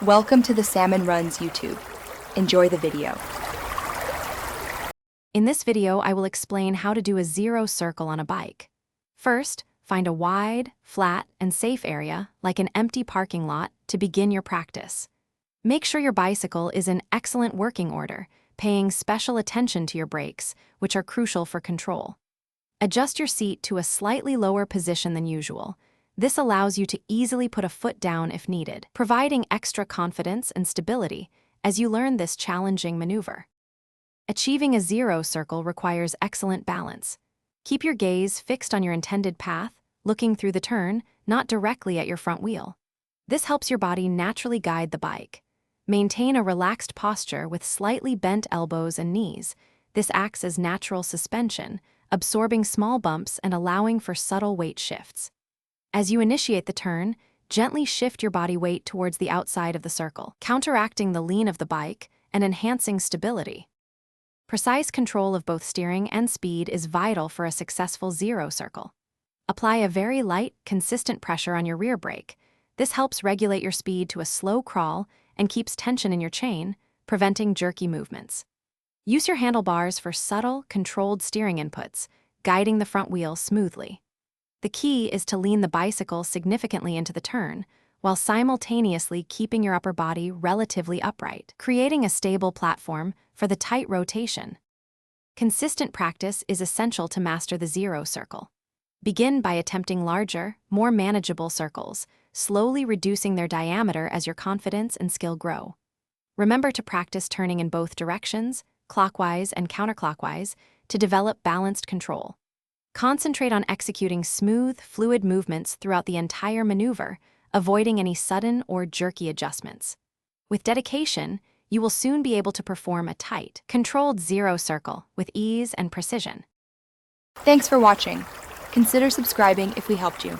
Welcome to the Salmon Runs YouTube. Enjoy the video. In this video, I will explain how to do a zero circle on a bike. First, find a wide, flat, and safe area, like an empty parking lot, to begin your practice. Make sure your bicycle is in excellent working order, paying special attention to your brakes, which are crucial for control. Adjust your seat to a slightly lower position than usual. This allows you to easily put a foot down if needed, providing extra confidence and stability as you learn this challenging maneuver. Achieving a zero circle requires excellent balance. Keep your gaze fixed on your intended path, looking through the turn, not directly at your front wheel. This helps your body naturally guide the bike. Maintain a relaxed posture with slightly bent elbows and knees. This acts as natural suspension, absorbing small bumps and allowing for subtle weight shifts. As you initiate the turn, gently shift your body weight towards the outside of the circle, counteracting the lean of the bike and enhancing stability. Precise control of both steering and speed is vital for a successful zero circle. Apply a very light, consistent pressure on your rear brake. This helps regulate your speed to a slow crawl and keeps tension in your chain, preventing jerky movements. Use your handlebars for subtle, controlled steering inputs, guiding the front wheel smoothly. The key is to lean the bicycle significantly into the turn, while simultaneously keeping your upper body relatively upright, creating a stable platform for the tight rotation. Consistent practice is essential to master the zero circle. Begin by attempting larger, more manageable circles, slowly reducing their diameter as your confidence and skill grow. Remember to practice turning in both directions, clockwise and counterclockwise, to develop balanced control. Concentrate on executing smooth, fluid movements throughout the entire maneuver, avoiding any sudden or jerky adjustments. With dedication, you will soon be able to perform a tight, controlled zero circle with ease and precision. Thanks for watching. Consider subscribing if we helped you.